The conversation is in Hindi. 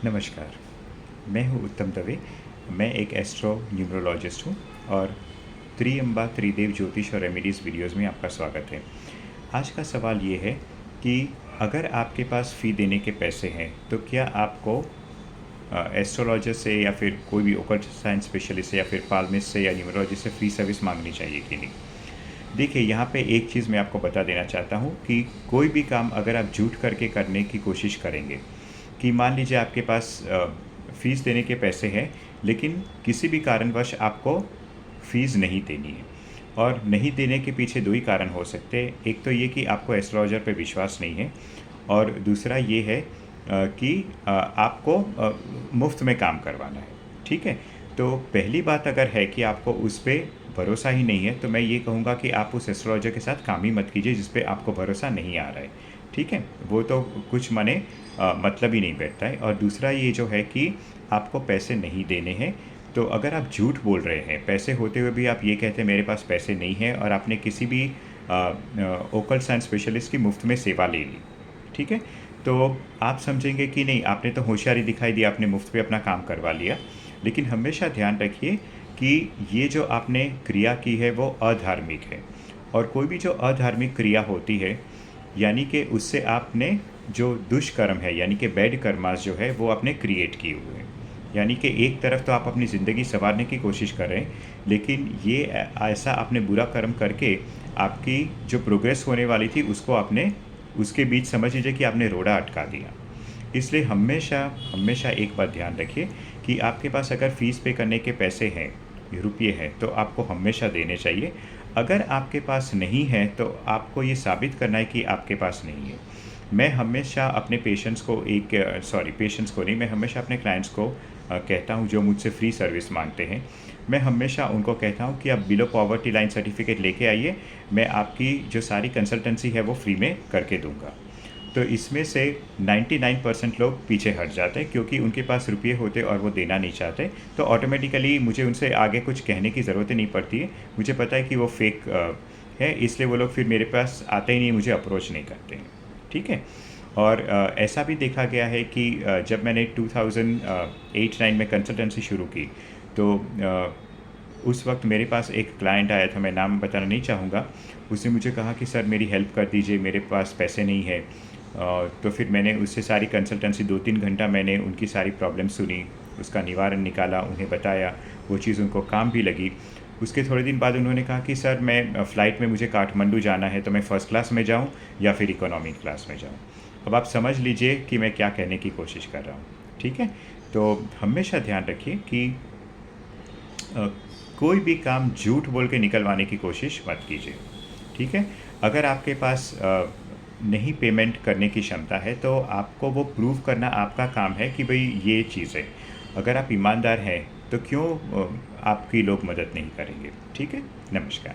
नमस्कार, मैं हूँ उत्तम दवे। मैं एक एस्ट्रो न्यूमरोलॉजिस्ट हूँ और त्रिअंबा त्रिदेव ज्योतिष और रेमेडीज़ वीडियोज़ में आपका स्वागत है। आज का सवाल ये है कि अगर आपके पास फ़ी देने के पैसे हैं तो क्या आपको एस्ट्रोलॉजिस्ट से या फिर कोई भी ओकल्ट साइंस स्पेशलिस्ट से या फिर पाल्मिस्ट से या न्यूमरोलॉजिस्ट से फ्री सर्विस मांगनी चाहिए कि नहीं। देखिए, यहाँ पे एक चीज़ मैं आपको बता देना चाहता हूँ कि कोई भी काम अगर आप झूठ करके करने की कोशिश करेंगे, कि मान लीजिए आपके पास फ़ीस देने के पैसे हैं, लेकिन किसी भी कारणवश आपको फ़ीस नहीं देनी है। और नहीं देने के पीछे दो ही कारण हो सकते हैं। एक तो ये कि आपको एस्ट्रोलॉजर पे विश्वास नहीं है, और दूसरा ये है कि आपको मुफ्त में काम करवाना है। ठीक है, तो पहली बात अगर है कि आपको उस पर भरोसा ही नहीं है, तो मैं ये कहूँगा कि आप उस एस्ट्रोलॉजर के साथ काम ही मत कीजिए जिस पे आपको भरोसा नहीं आ रहा है। ठीक है, वो तो कुछ माने मतलब ही नहीं बैठता है। और दूसरा ये जो है कि आपको पैसे नहीं देने हैं, तो अगर आप झूठ बोल रहे हैं, पैसे होते हुए भी आप ये कहते हैं मेरे पास पैसे नहीं हैं, और आपने किसी भी ओकल्ट साइंस स्पेशलिस्ट की मुफ्त में सेवा ले ली, ठीक है, तो आप समझेंगे कि नहीं, आपने तो होशियारी दिखाई दी, आपने मुफ्त में अपना काम करवा लिया। लेकिन हमेशा ध्यान रखिए कि ये जो आपने क्रिया की है वो अधार्मिक है। और कोई भी जो अधार्मिक क्रिया होती है, यानी कि उससे आपने जो दुष्कर्म है, यानी कि बैड कर्मास जो है वो आपने क्रिएट किए हुए हैं। यानी कि एक तरफ तो आप अपनी ज़िंदगी संवारने की कोशिश कर रहे हैं, लेकिन ये ऐसा आपने बुरा कर्म करके आपकी जो प्रोग्रेस होने वाली थी उसको आपने उसके बीच समझ लीजिए कि आपने रोड़ा अटका दिया। इसलिए हमेशा हमेशा एक बात ध्यान रखिए कि आपके पास अगर फ़ीस पे करने के पैसे हैं, रुपये हैं, तो आपको हमेशा देने चाहिए। अगर आपके पास नहीं है तो आपको ये साबित करना है कि आपके पास नहीं है। मैं हमेशा अपने पेशेंट्स को पेशेंट्स को नहीं, मैं हमेशा अपने क्लाइंट्स को कहता हूँ जो मुझसे फ्री सर्विस मांगते हैं, मैं हमेशा उनको कहता हूँ कि आप बिलो पॉवर्टी लाइन सर्टिफिकेट लेके आइए, मैं आपकी जो सारी कंसल्टेंसी है वो फ्री में करके दूँगा। तो इसमें से 99% लोग पीछे हट जाते हैं क्योंकि उनके पास रुपये होते और वो देना नहीं चाहते, तो ऑटोमेटिकली मुझे उनसे आगे कुछ कहने की ज़रूरत ही नहीं पड़ती है। मुझे पता है कि वो फेक है, इसलिए वो लोग फिर मेरे पास आते ही नहीं, मुझे अप्रोच नहीं करते हैं। ठीक है, और ऐसा भी देखा गया है कि जब मैंने 2008-9 में कंसल्टेंसी शुरू की, तो उस वक्त मेरे पास एक क्लाइंट आया था, मैं नाम बताना नहीं चाहूँगा। उसने मुझे कहा कि सर मेरी हेल्प कर दीजिए, मेरे पास पैसे नहीं है। तो फिर मैंने उससे सारी कंसल्टेंसी 2-3 घंटा मैंने उनकी सारी प्रॉब्लम सुनी, उसका निवारण निकाला, उन्हें बताया, वो चीज़ उनको काम भी लगी। उसके थोड़े दिन बाद उन्होंने कहा कि सर मैं फ़्लाइट में मुझे काठमांडू जाना है, तो मैं फ़र्स्ट क्लास में जाऊँ या फिर इकोनॉमी क्लास में जाऊँ। अब आप समझ लीजिए कि मैं क्या कहने की कोशिश कर रहा हूँ। ठीक है, तो हमेशा ध्यान रखिए कि अ, कोई भी काम झूठ बोल के निकलवाने की कोशिश मत कीजिए। ठीक है, अगर आपके पास नहीं पेमेंट करने की क्षमता है, तो आपको वो प्रूव करना आपका काम है कि भाई ये चीज़ है। अगर आप ईमानदार हैं तो क्यों आपकी लोग मदद नहीं करेंगे। ठीक है, नमस्कार।